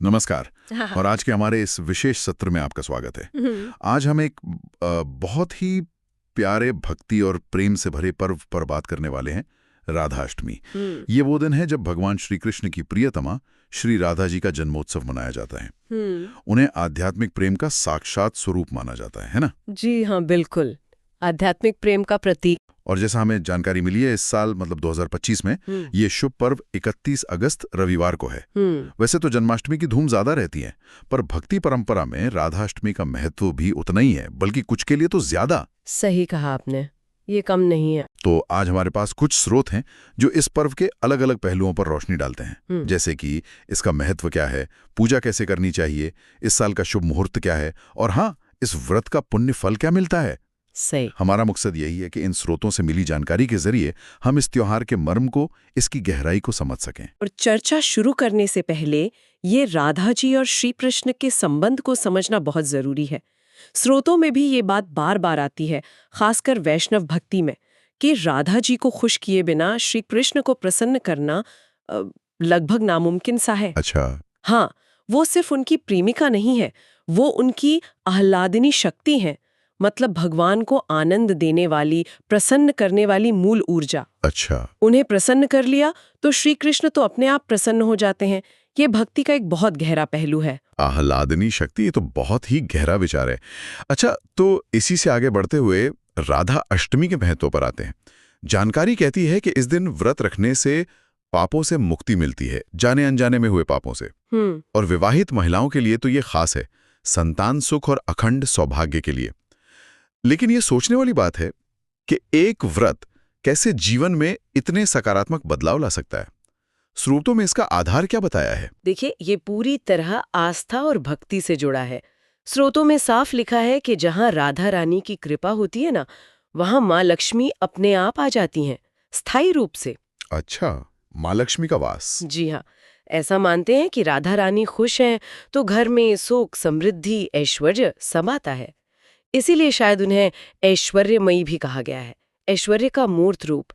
नमस्कार। हाँ। और आज के हमारे इस विशेष सत्र में आपका स्वागत है। हम्म, आज हम एक बहुत ही प्यारे भक्ति और प्रेम से भरे पर्व पर बात करने वाले हैं, राधाष्टमी। हम्म, ये वो दिन है जब भगवान श्री कृष्ण की प्रियतमा श्री राधा जी का जन्मोत्सव मनाया जाता है। हम्म। उन्हें आध्यात्मिक प्रेम का साक्षात स्वरूप माना जाता है ना? जी हाँ, बिल्कुल। आध्यात्मिक प्रेम का प्रतीक। और जैसा हमें जानकारी मिली है, इस साल मतलब 2025 में हम्म, ये शुभ पर्व 31 अगस्त रविवार को है। हम्म। वैसे तो जन्माष्टमी की धूम ज्यादा रहती है, पर भक्ति परंपरा में राधाष्टमी का महत्व भी उतना ही है, बल्कि कुछ के लिए तो ज्यादा। सही कहा आपने, ये कम नहीं है। तो आज हमारे पास कुछ स्रोत हैं जो इस पर्व के अलग अलग पहलुओं पर रोशनी डालते हैं, हम्म, जैसे कि इसका महत्व क्या है, पूजा कैसे करनी चाहिए, इस साल का शुभ मुहूर्त क्या है, और हाँ, इस व्रत का पुण्य फल क्या मिलता है। सही। हमारा मकसद यही है कि इन स्रोतों से मिली जानकारी के जरिए हम इस त्योहार के मर्म को, इसकी गहराई को समझ सकें। और चर्चा शुरू करने से पहले ये राधा जी और श्री कृष्ण के संबंध को समझना बहुत जरूरी है। स्रोतों में भी ये बात बार बार आती है, खासकर वैष्णव भक्ति में, कि राधा जी को खुश किए बिना श्री कृष्ण को प्रसन्न करना अ, लगभग नामुमकिन सा है। अच्छा। हाँ, वो सिर्फ उनकी प्रेमिका नहीं है, वो उनकी आह्लादिनी शक्ति है। मतलब भगवान को आनंद देने वाली, प्रसन्न करने वाली मूल ऊर्जा। अच्छा। उन्हें प्रसन्न कर लिया तो श्री कृष्ण तो अपने आप प्रसन्न हो जाते हैं। ये भक्ति का एक बहुत गहरा पहलू है। आह्लादनी शक्ति, ये तो बहुत ही गहरा विचार है। अच्छा, तो इसी से आगे बढ़ते हुए राधा अष्टमी के महत्व पर आते हैं। जानकारी कहती है कि इस दिन व्रत रखने से पापों से मुक्ति मिलती है, जाने अनजाने में हुए पापों से। और विवाहित महिलाओं के लिए तो ये खास है, संतान सुख और अखंड सौभाग्य के लिए। लेकिन ये सोचने वाली बात है कि एक व्रत कैसे जीवन में इतने सकारात्मक बदलाव ला सकता है। स्रोतों में इसका आधार क्या बताया है? देखिए, ये पूरी तरह आस्था और भक्ति से जुड़ा है। स्रोतों में साफ लिखा है कि जहाँ राधा रानी की कृपा होती है ना, वहाँ माँ लक्ष्मी अपने आप आ जाती हैं, स्थायी रूप से। अच्छा, माँ लक्ष्मी का वास। जी हाँ, ऐसा मानते हैं कि राधा रानी खुश हैं तो घर में सुख, समृद्धि, ऐश्वर्य सब आता है। इसीलिए शायद उन्हें ऐश्वर्यमयी भी कहा गया है, ऐश्वर्य का मूर्त रूप।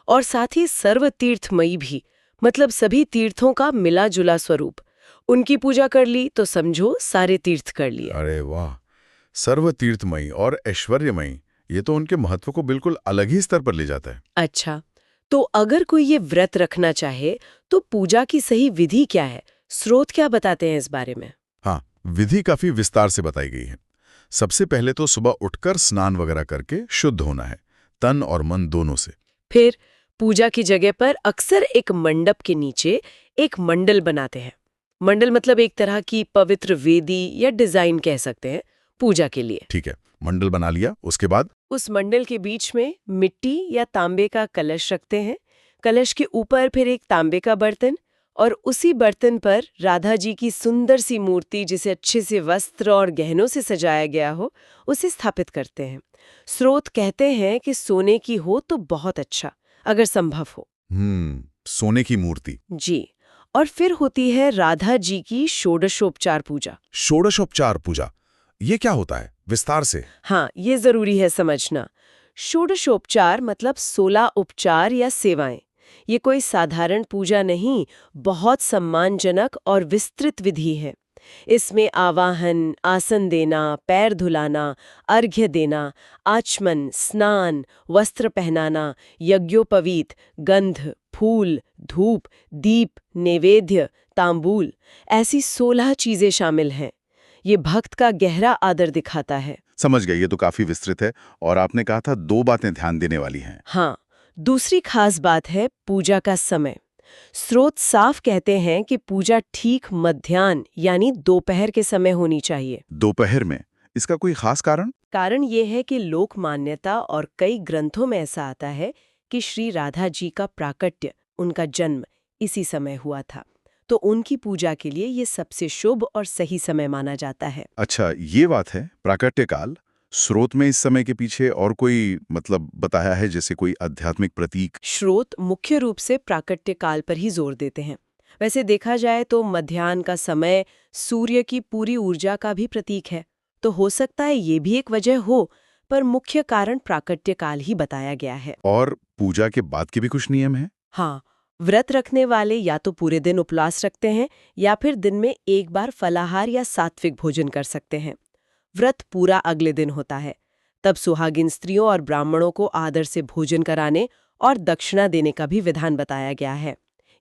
और साथ ही सर्व तीर्थमयी भी, मतलब सभी तीर्थों का मिला जुला स्वरूप। उनकी पूजा कर ली तो समझो सारे तीर्थ कर लिए। अरे वाह, सर्व तीर्थमयी और ऐश्वर्यमयी, ये तो उनके महत्व को बिल्कुल अलग ही स्तर पर ले जाता है। अच्छा, तो अगर कोई ये व्रत रखना चाहे तो पूजा की सही विधि क्या है? स्रोत क्या बताते हैं इस बारे में? हाँ, विधि काफी विस्तार से बताई गई है। सबसे पहले तो सुबह उठकर स्नान वगैरह करके शुद्ध होना है, तन और मन दोनों से। फिर पूजा की जगह पर अक्सर एक मंडप के नीचे एक मंडल बनाते हैं। मंडल मतलब एक तरह की पवित्र वेदी या डिजाइन कह सकते हैं पूजा के लिए। ठीक है, मंडल बना लिया, उसके बाद? उस मंडल के बीच में मिट्टी या तांबे का कलश रखते हैं। कलश के ऊपर फिर एक तांबे का बर्तन, और उसी बर्तन पर राधा जी की सुंदर सी मूर्ति, जिसे अच्छे से वस्त्र और गहनों से सजाया गया हो, उसे स्थापित करते हैं। स्रोत कहते हैं कि सोने की हो तो बहुत अच्छा, अगर संभव हो। सोने की मूर्ति। जी। और फिर होती है राधा जी की षोडशोपचार पूजा। षोडशोपचार पूजा, ये क्या होता है, विस्तार से? हाँ, ये जरूरी है समझना। षोडशोपचार मतलब 16 उपचार या सेवाएं। ये कोई साधारण पूजा नहीं, बहुत सम्मानजनक और विस्तृत विधि है। इसमें आवाहन, आसन देना, पैर धुलाना, अर्घ्य देना, आचमन, स्नान, वस्त्र पहनाना, यज्ञोपवीत, गंध, फूल, धूप, दीप, नैवेद्य, तांबूल, ऐसी 16 चीजें शामिल हैं। ये भक्त का गहरा आदर दिखाता है। समझ गए, ये तो काफी विस्तृत है। और आपने कहा था दो बातें ध्यान देने वाली हैं। हाँ, दूसरी खास बात है पूजा का समय। स्रोत साफ कहते हैं कि पूजा ठीक मध्याह्न यानी दोपहर के समय होनी चाहिए। दोपहर में? इसका कोई खास कारण? कारण ये है कि लोक मान्यता और कई ग्रंथों में ऐसा आता है कि श्री राधा जी का प्राकट्य, उनका जन्म इसी समय हुआ था। तो उनकी पूजा के लिए ये सबसे शुभ और सही समय माना जाता है। अच्छा, ये बात है। प्राकट्य काल, स्रोत में इस समय के पीछे और कोई मतलब बताया है, जैसे कोई आध्यात्मिक प्रतीक? स्रोत मुख्य रूप से प्राकट्य काल पर ही जोर देते हैं। वैसे देखा जाए तो मध्याह्न का समय सूर्य की पूरी ऊर्जा का भी प्रतीक है, तो हो सकता है ये भी एक वजह हो, पर मुख्य कारण प्राकट्य काल ही बताया गया है। और पूजा के बाद के भी कुछ नियम हैं? हाँ, व्रत रखने वाले या तो पूरे दिन उपवास रखते हैं या फिर दिन में एक बार फलाहार या सात्विक भोजन कर सकते हैं। व्रत पूरा अगले दिन होता है। तब सुहागिन स्त्रियों और ब्राह्मणों को आदर से भोजन कराने और दक्षिणा देने का भी विधान बताया गया है।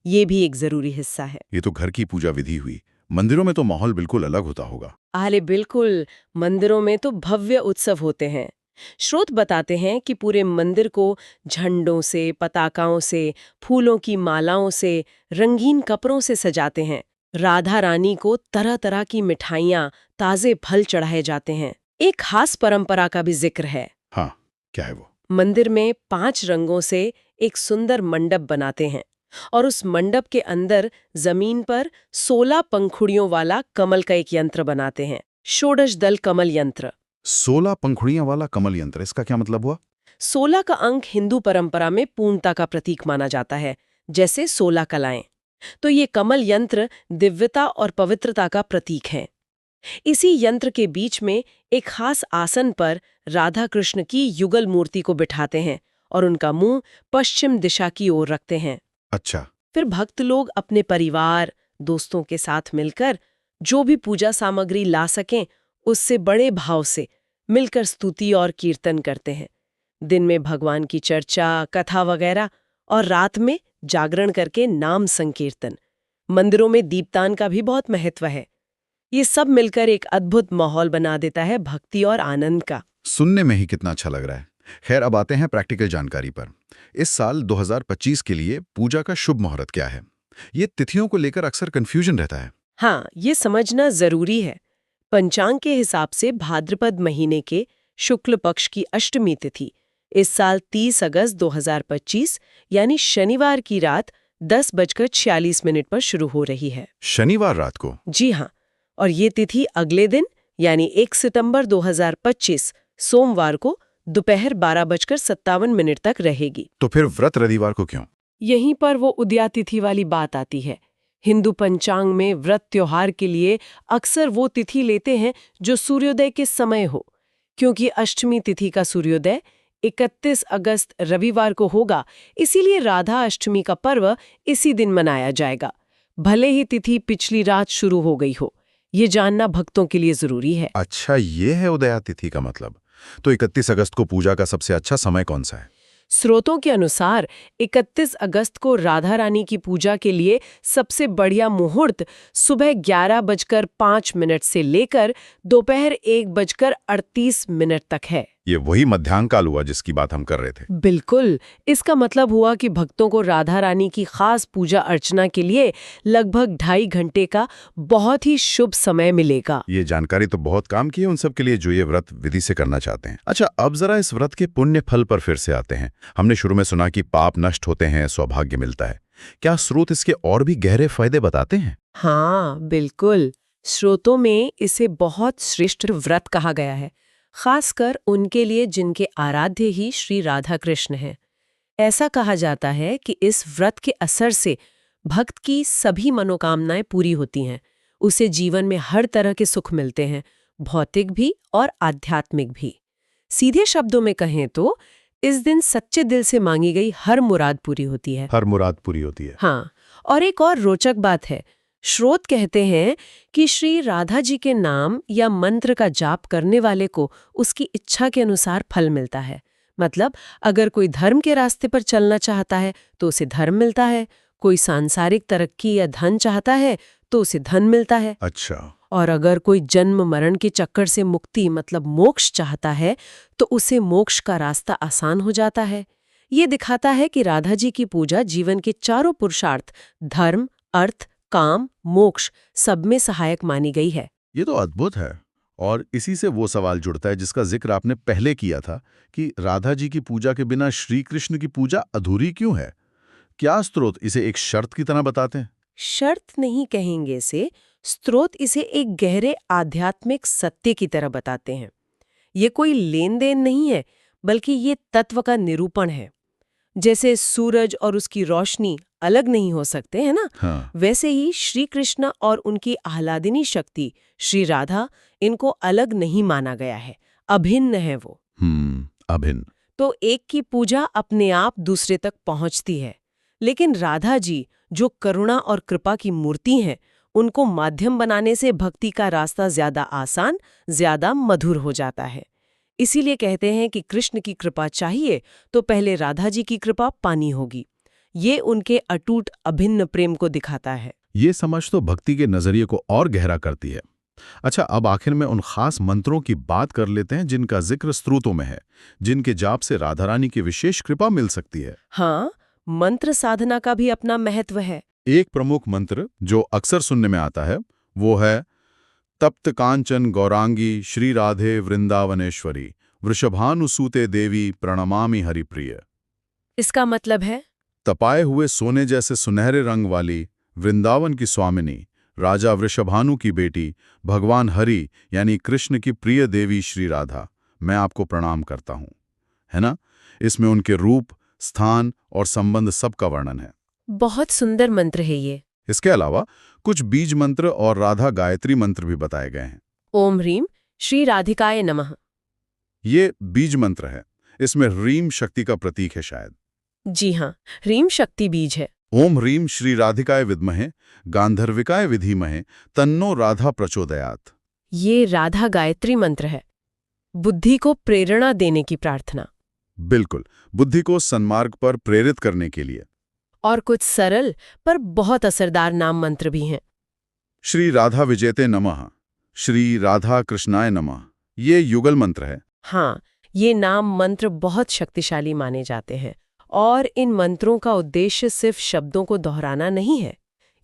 ये भी एक जरूरी हिस्सा है। ये तो घर की पूजा विधि हुई। मंदिरों में तो माहौल बिल्कुल अलग होता होगा। अरे बिल्कुल, मंदिरों में तो भव्य उत्सव होते हैं। स्रोत बताते हैं कि पूरे मंदिर को झंडों से, पताकाओं से, फूलों की मालाओं से, रंगीन कपड़ों से सजाते हैं। राधा रानी को तरह तरह की मिठाइयाँ, ताजे फल चढ़ाए जाते हैं। एक खास परंपरा का भी जिक्र है। हाँ, क्या है वो? मंदिर में 5 रंगों से एक सुंदर मंडप बनाते हैं और उस मंडप के अंदर जमीन पर 16 पंखुड़ियों वाला कमल का एक यंत्र बनाते हैं, षोडश दल कमल यंत्र। 16 पंखुड़ियां वाला कमल यंत्र, इसका क्या मतलब हुआ? 16 का अंक हिंदू परंपरा में पूर्णता का प्रतीक माना जाता है, जैसे 16 कलाएं। तो ये कमल यंत्र दिव्यता और पवित्रता का प्रतीक है। इसी यंत्र के बीच में एक खास आसन पर राधा कृष्ण की युगल मूर्ति को बिठाते हैं और उनका मुंह पश्चिम दिशा की ओर रखते हैं। अच्छा। फिर भक्त लोग अपने परिवार, दोस्तों के साथ मिलकर जो भी पूजा सामग्री ला सकें, उससे बड़े भाव से मिलकर स्तुति और कीर्तन करते हैं। दिन में भगवान की चर्चा, कथा वगैरह, और रात में जागरण करके नाम संकीर्तन। मंदिरों में दीपदान का भी बहुत महत्व है। ये सब मिलकर एक अद्भुत माहौल बना देता है भक्ति और आनंद का। सुनने में ही कितना अच्छा लग रहा है। खैर, अब आते हैं प्रैक्टिकल जानकारी पर। इस साल 2025 के लिए पूजा का शुभ मुहूर्त क्या है? ये तिथियों को लेकर अक्सर कंफ्यूजन रहता है। हाँ, ये समझना जरूरी है। पंचांग के हिसाब से भाद्रपद महीने के शुक्ल पक्ष की अष्टमी तिथि इस साल 30 अगस्त 2025 यानी शनिवार की रात 10:46 पर शुरू हो रही है। शनिवार रात को? जी हाँ, और ये तिथि अगले दिन यानी 1 सितंबर 2025 सोमवार को दोपहर 12:57 तक रहेगी। तो फिर व्रत रविवार को क्यों? यहीं पर वो उदया तिथि वाली बात आती है। हिंदू पंचांग में व्रत त्योहार के लिए अक्सर वो तिथि लेते हैं जो सूर्योदय के समय हो। क्योंकि अष्टमी तिथि का सूर्योदय 31 अगस्त रविवार को होगा, इसीलिए राधा अष्टमी का पर्व इसी दिन मनाया जाएगा, भले ही तिथि पिछली रात शुरू हो गई हो। ये जानना भक्तों के लिए जरूरी है। अच्छा, ये है उदया तिथि का मतलब। तो 31 अगस्त को पूजा का सबसे अच्छा समय कौन सा है? स्रोतों के अनुसार 31 अगस्त को राधा रानी की पूजा के लिए सबसे बढ़िया मुहूर्त सुबह 11:05 से लेकर दोपहर 1:38 तक है। ये वही मध्याह्न काल हुआ जिसकी बात हम कर रहे थे। बिल्कुल। इसका मतलब हुआ कि भक्तों को राधा रानी की खास पूजा अर्चना के लिए लगभग 2.5 घंटे का बहुत ही शुभ समय मिलेगा। ये जानकारी तो बहुत काम की है उन सब के लिए जो ये व्रत विधि से करना चाहते हैं। अच्छा, अब जरा इस व्रत के पुण्य फल पर फिर से आते हैं। हमने शुरू में सुना कि पाप नष्ट होते हैं, सौभाग्य मिलता है। क्या स्रोत इसके और भी गहरे फायदे बताते हैं? हाँ, बिल्कुल। स्रोतों में इसे बहुत श्रेष्ठ व्रत कहा गया है, खासकर उनके लिए जिनके आराध्य ही श्री राधा कृष्ण हैं। ऐसा कहा जाता है कि इस व्रत के असर से भक्त की सभी मनोकामनाएं पूरी होती हैं। उसे जीवन में हर तरह के सुख मिलते हैं, भौतिक भी और आध्यात्मिक भी। सीधे शब्दों में कहें तो इस दिन सच्चे दिल से मांगी गई हर मुराद पूरी होती है। हर मुराद पूरी होती है। हाँ, और एक और रोचक बात है। स्रोत कहते हैं कि श्री राधा जी के नाम या मंत्र का जाप करने वाले को उसकी इच्छा के अनुसार फल मिलता है। मतलब अगर कोई धर्म के रास्ते पर चलना चाहता है तो उसे धर्म मिलता है, कोई सांसारिक तरक्की या धन चाहता है तो उसे धन मिलता है। अच्छा। और अगर कोई जन्म मरण के चक्कर से मुक्ति मतलब मोक्ष चाहता है तो उसे मोक्ष का रास्ता आसान हो जाता है। ये दिखाता है कि राधा जी की पूजा जीवन के चारों पुरुषार्थ धर्म, अर्थ, काम, मोक्ष सब में सहायक मानी गई है। ये तो अद्भुत है। और इसी से वो सवाल जुड़ता है जिसका जिक्र आपने पहले किया था कि राधा जी की पूजा के बिना श्री कृष्ण की पूजा अधूरी क्यों है? क्या स्रोत इसे एक शर्त की तरह बताते हैं? शर्त नहीं कहेंगे इसे, स्रोत इसे एक गहरे आध्यात्मिक सत्य की तरह बताते हैं। ये कोई लेन देन नहीं है, बल्कि ये तत्व का निरूपण है। जैसे सूरज और उसकी रोशनी अलग नहीं हो सकते, है ना? हाँ। वैसे ही श्री कृष्ण और उनकी आह्लादिनी शक्ति श्री राधा, इनको अलग नहीं माना गया है, अभिन्न है वो। अभिन्न। तो एक की पूजा अपने आप दूसरे तक पहुंचती है, लेकिन राधा जी जो करुणा और कृपा की मूर्ति हैं, उनको माध्यम बनाने से भक्ति का रास्ता ज्यादा आसान, ज्यादा मधुर हो जाता है। इसीलिए कहते हैं कि कृष्ण की कृपा चाहिए तो पहले राधा जी की कृपा पानी होगी। ये उनके अटूट अभिन्न प्रेम को दिखाता है। ये समझ तो भक्ति के नजरिए को और गहरा करती है। अच्छा, अब आखिर में उन खास मंत्रों की बात कर लेते हैं जिनका जिक्र स्तोत्रों में है, जिनके जाप से राधा रानी की विशेष कृपा मिल सकती है। हाँ, मंत्र साधना का भी अपना महत्व है। एक प्रमुख मंत्र जो अक्सर सुनने में आता है वो है तप्त कांचन गौरांगी श्री राधे वृंदावनेश्वरी वृषभानुसूते देवी प्रणमामि हरिप्रिय। इसका मतलब है तपाए हुए सोने जैसे सुनहरे रंग वाली वृंदावन की स्वामिनी, राजा वृषभानु की बेटी, भगवान हरि यानी कृष्ण की प्रिय देवी श्री राधा, मैं आपको प्रणाम करता हूँ। है ना? इसमें उनके रूप, स्थान और संबंध सबका वर्णन है। बहुत सुंदर मंत्र है ये। इसके अलावा कुछ बीज मंत्र और राधा गायत्री मंत्र भी बताए गए हैं। ओम ह्रीम श्री राधिकाय नमः। ये बीज मंत्र है। इसमें ह्रीम शक्ति का प्रतीक है शायद। जी हाँ, ह्रीम शक्ति बीज है। ओम ह्रीम श्री राधिकाय विद्महे गांधर्विकाय विधीमहे तन्नो राधा प्रचोदयात्। ये राधा गायत्री मंत्र है, बुद्धि को प्रेरणा देने की प्रार्थना। बिल्कुल, बुद्धि को सन्मार्ग पर प्रेरित करने के लिए। और कुछ सरल पर बहुत असरदार नाम मंत्र भी हैं। श्री राधा विजयते नमः, श्री राधा कृष्णाय नमः, ये युगल मंत्र है। हाँ, ये नाम मंत्र बहुत शक्तिशाली माने जाते हैं और इन मंत्रों का उद्देश्य सिर्फ शब्दों को दोहराना नहीं है।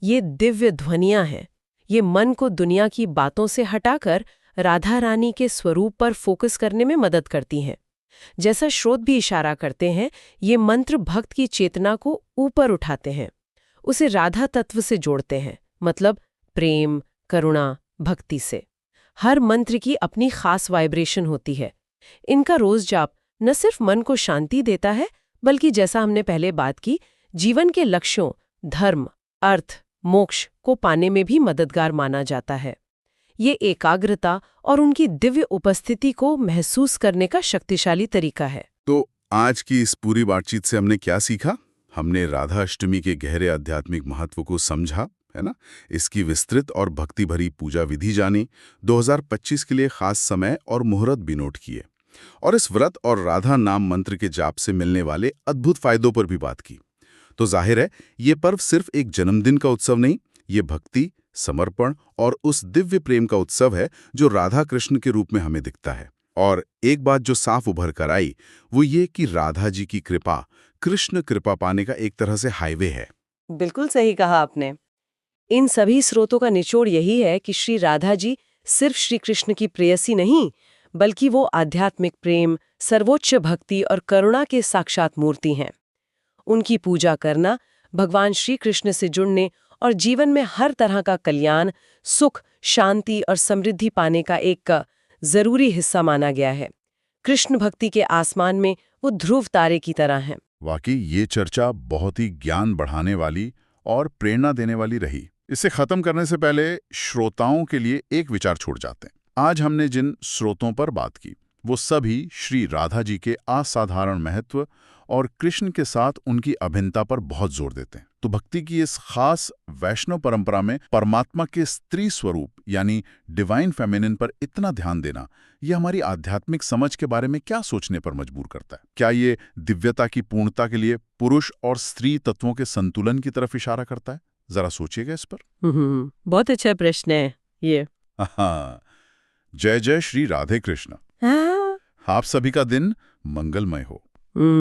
ये दिव्य ध्वनियां हैं। ये मन को दुनिया की बातों से हटाकर राधा रानी के स्वरूप पर फोकस करने में मदद करती हैं। जैसा स्रोत भी इशारा करते हैं, ये मंत्र भक्त की चेतना को ऊपर उठाते हैं, उसे राधा तत्व से जोड़ते हैं, मतलब प्रेम, करुणा, भक्ति से। हर मंत्र की अपनी खास वाइब्रेशन होती है। इनका रोज जाप न सिर्फ मन को शांति देता है, बल्कि जैसा हमने पहले बात की, जीवन के लक्ष्यों, धर्म, अर्थ, मोक्ष को पाने में भी मददगार माना जाता है। ये एकाग्रता और उनकी दिव्य उपस्थिति को महसूस करने का शक्तिशाली तरीका है। तो आज की इस पूरी बातचीत से हमने क्या सीखा? हमने राधा अष्टमी के गहरे आध्यात्मिक महत्व को समझा, है ना? इसकी विस्तृत और भक्ति भरी पूजा विधि जानी, 2025 के लिए खास समय और मुहूर्त भी नोट किए, और इस व्रत और राधा नाम मंत्र के जाप से मिलने वाले अद्भुत फायदों पर भी बात की। तो जाहिर है, ये पर्व सिर्फ एक जन्मदिन का उत्सव नहीं, ये भक्ति, समर्पण और उस दिव्य प्रेम का उत्सव है जो राधा कृष्ण के रूप में हमें दिखता है। और एक बात जो साफ उभर कर आई, वो ये कि राधा जी की कृपा कृष्ण कृपा पाने का एक तरह से हाईवे है। बिल्कुल सही कहा आपने। इन सभी स्रोतों का निचोड़ यही है कि श्री राधा जी सिर्फ श्री कृष्ण की प्रेयसी नहीं, बल्कि वो आध्यात्मिक प्रेम, सर्वोच्च भक्ति और करुणा के साक्षात मूर्ति हैं। उनकी पूजा करना, भगवान श्री कृष्ण से जुड़ने और जीवन में हर तरह का कल्याण, सुख, शांति और समृद्धि पाने का एक जरूरी हिस्सा माना गया है। कृष्ण भक्ति के आसमान में वो ध्रुव तारे की तरह हैं। वाकई ये चर्चा बहुत ही ज्ञान बढ़ाने वाली और प्रेरणा देने वाली रही। इसे खत्म करने से पहले श्रोताओं के लिए एक विचार छोड़ जाते हैं। आज हमने जिन स्रोतों पर बात की, वो सभी श्री राधा जी के असाधारण महत्व और कृष्ण के साथ उनकी अभिन्नता पर बहुत जोर देते हैं। तो भक्ति की इस खास वैष्णव परंपरा में परमात्मा के स्त्री स्वरूप यानी डिवाइन फेमिनिन पर इतना ध्यान देना, ये हमारी आध्यात्मिक समझ के बारे में क्या सोचने पर मजबूर करता है? क्या ये दिव्यता की पूर्णता के लिए पुरुष और स्त्री तत्वों के संतुलन की तरफ इशारा करता है? जरा सोचिएगा इस पर। बहुत अच्छा प्रश्न है ये। हाँ, जय जय श्री राधे कृष्ण। आप सभी का दिन मंगलमय हो।